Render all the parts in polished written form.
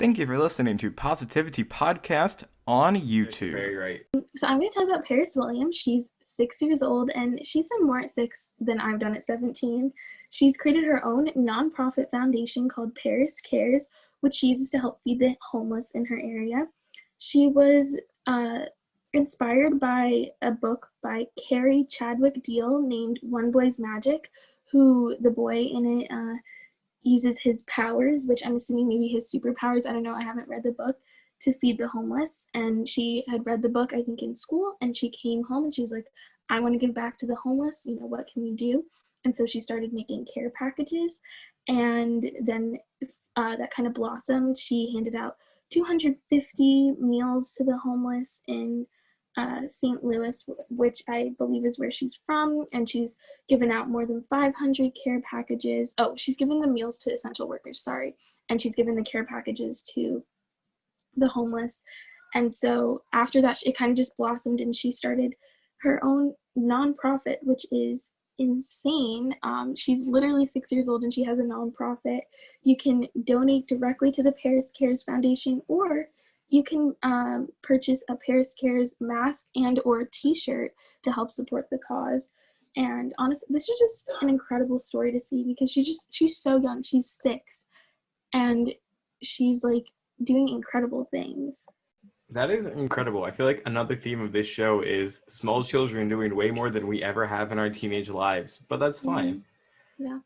Thank you for listening to Positivity Podcast on YouTube. Very right. So I'm going to talk about Paris Williams. She's 6 years old, and she's done more at 6 than I've done at 17. She's created her own nonprofit foundation called Paris Cares, which she uses to help feed the homeless in her area. She was inspired by a book by Carrie Chadwick Deal named One Boy's Magic, who the boy in it uses his powers, which I'm assuming maybe his superpowers, I don't know, I haven't read the book, to feed the homeless. And she had read the book, I think, in school, and she came home and she was like, I want to give back to the homeless, what can we do? And so she started making care packages, and then that kind of blossomed. She handed out 250 meals to the homeless in St. Louis, which I believe is where she's from, and she's given out more than 500 care packages. Oh, she's given the meals to essential workers, sorry, and she's given the care packages to the homeless. And so after that, it kind of just blossomed, and she started her own nonprofit, which is insane. She's literally 6 years old, and she has a nonprofit. You can donate directly to the Paris Cares Foundation, or you can purchase a Paris Cares mask and or t-shirt to help support the cause. And honestly, this is just an incredible story to see, because she's so young. She's 6, and she's like doing incredible things. That is incredible. I feel like another theme of this show is small children doing way more than we ever have in our teenage lives, but that's fine. Yeah.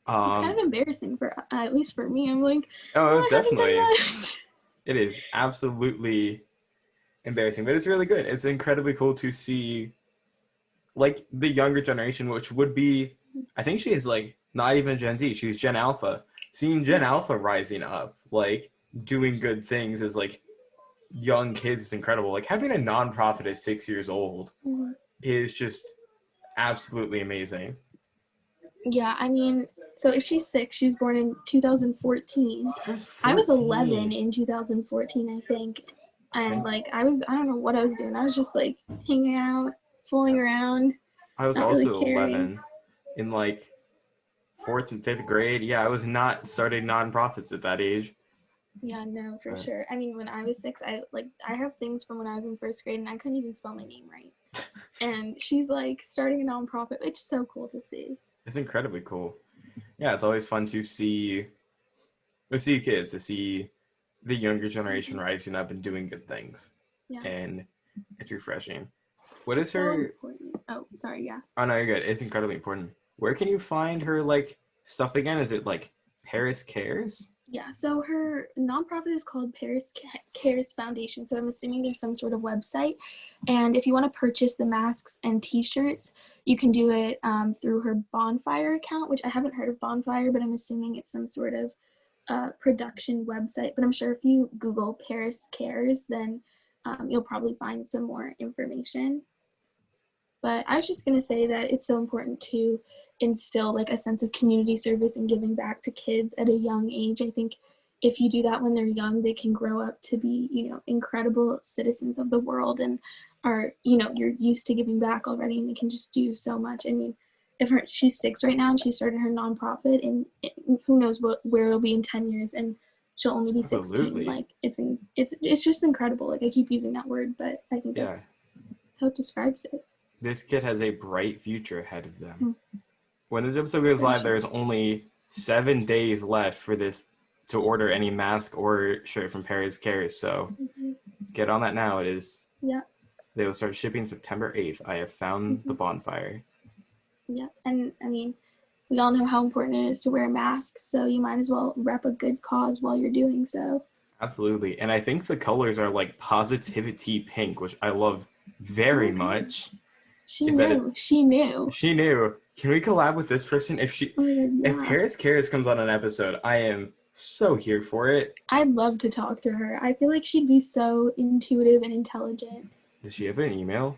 It's kind of embarrassing for, at least for me. I'm like, oh, it's definitely. It is absolutely embarrassing, but it's really good. It's incredibly cool to see, like, the younger generation, which would be, I think she is, like, not even Gen Z. She's Gen Alpha. Seeing Gen Alpha rising up, like, doing good things as, like, young kids is incredible. Like, having a nonprofit at 6 years old is just absolutely amazing. Yeah, I mean, so if she's 6, she was born in 2014. I was 11 in 2014, I think. And like, I don't know what I was doing. I was just like hanging out, fooling around. I was also really 11 in like 4th and 5th grade. Yeah, I was not starting nonprofits at that age. Yeah, no, for sure. I mean, when I was 6, I have things from when I was in 1st grade, and I couldn't even spell my name right. And she's like starting a nonprofit. It's so cool to see. It's incredibly cool. Yeah, it's always fun to see kids, to see the younger generation rising up and doing good things. Yeah. And it's refreshing. What is her... So important. Oh, sorry, yeah. Oh, no, you're good. It's incredibly important. Where can you find her, like, stuff again? Is it, like, Paris Cares? Yeah, so her nonprofit is called Paris Cares Foundation, so I'm assuming there's some sort of website. And if you want to purchase the masks and t-shirts, you can do it through her Bonfire account, which I haven't heard of Bonfire, but I'm assuming it's some sort of production website. But I'm sure if you Google Paris Cares, then you'll probably find some more information. But I was just going to say that it's so important to instill like a sense of community service and giving back to kids at a young age. I think if you do that when they're young, they can grow up to be, incredible citizens of the world, and are, you're used to giving back already, and they can just do so much. I mean, she's 6 right now, and she started her nonprofit, and who knows where it'll be in 10 years, and she'll only be 16. Absolutely. Like, it's just incredible. Like, I keep using that word, but I think that's how it describes it. This kid has a bright future ahead of them. When this episode goes live, there's only 7 days left for this to order any mask or shirt from Paris Cares. So get on that now. It is. Yeah. They will start shipping September 8th. I have found the Bonfire. Yeah, and I mean, we all know how important it is to wear a mask, so you might as well rep a good cause while you're doing so. Absolutely. And I think the colors are like PositiviTEA pink, which I love very much. She knew. Can we collab with this person? If Paris Cares comes on an episode, I am so here for it. I'd love to talk to her. I feel like she'd be so intuitive and intelligent. Does she have an email?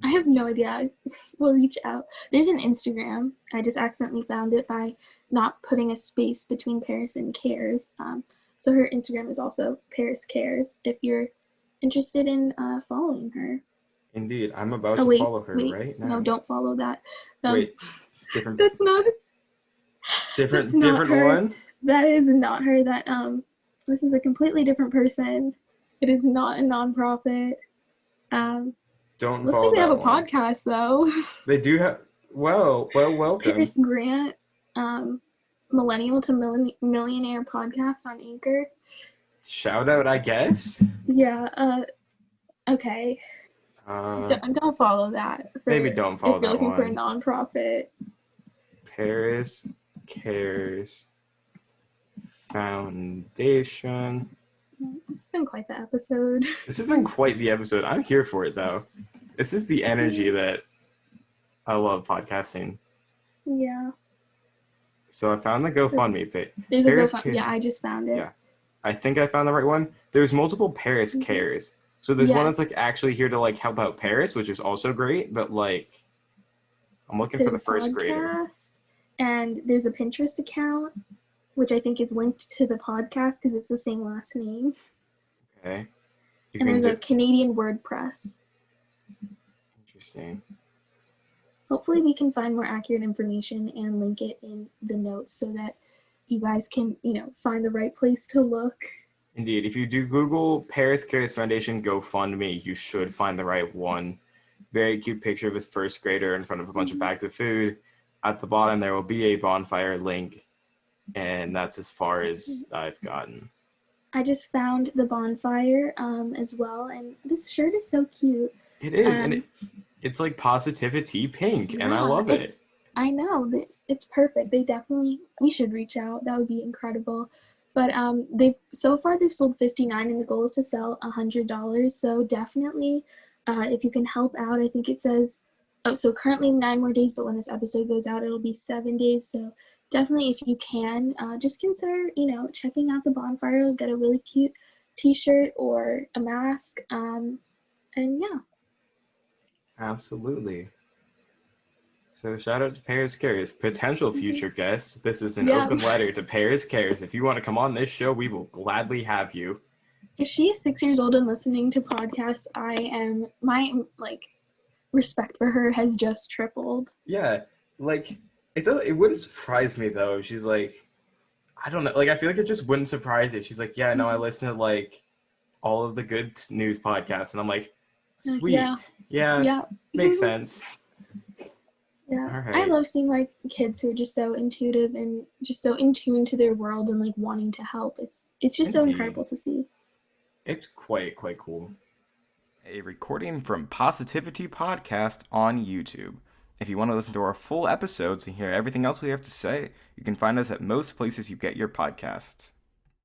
I have no idea. We'll reach out. There's an Instagram. I just accidentally found it by not putting a space between Paris and Cares. So her Instagram is also Paris Cares, if you're interested in following her. Indeed. I'm about to follow her right now. No, don't follow that. Wait. Different. That's not... Different one? That is not her. This is a completely different person. It is not a nonprofit. Don't Looks follow like they have that a one. podcast though. They do have. Well, welcome. Paris Grant, Millennial to Millionaire podcast on Anchor. Shout out, I guess. Yeah. Okay. Uh, Don't follow that. maybe don't follow if you're that looking for a one. nonprofit. Paris Cares Foundation. It's been quite the episode. This has been quite the episode. I'm here for it though. This is the energy that I love podcasting. Yeah. So I found the GoFundMe page. There's a Paris GoFundMe. Cares- Yeah, I just found it. Yeah. I think I found the right one. There's multiple Paris Cares. So there's one that's like Yes. actually here to like help out Paris, which is also great, but like I'm looking There's for the first a grader. podcast, and there's a Pinterest account, which I think is linked to the podcast because it's the same last name. Okay. You And can there's do a Canadian WordPress. interesting. Hopefully we can find more accurate information and link it in the notes so that you guys can, find the right place to look. Indeed. If you do Google Paris Cares Foundation GoFundMe, you should find the right one. Very cute picture of his first grader in front of a bunch of bags of food. At the bottom, there will be a bonfire link, and that's as far as I've gotten. I just found the bonfire as well, and this shirt is so cute. It is, and it's like PositiviTEA pink, and I love it. I know, it's perfect. We should reach out. That would be incredible. But they've sold 59, and the goal is to sell $100. So definitely, if you can help out, I think it says, so currently 9 more days, but when this episode goes out, it'll be 7 days. So definitely, if you can, just consider, checking out the bonfire. You'll get a really cute t-shirt or a mask. And yeah. Absolutely. So shout out to Paris Cares, potential future guest. This is an open letter to Paris Cares. If you want to come on this show, we will gladly have you. If she is 6 years old and listening to podcasts, my respect for her has just tripled. Yeah, it wouldn't surprise me though. She's like, I don't know. I feel like it just wouldn't surprise you. She's like, yeah, no, I listen to all of the good news podcasts, and I'm like, sweet, yeah. Makes sense. Yeah, right. I love seeing kids who are just so intuitive and just so in tune to their world and wanting to help. It's just so incredible to see. It's quite cool. A recording from PositiviTEA Podcast on YouTube. If you want to listen to our full episodes and hear everything else we have to say, you can find us at most places you get your podcasts.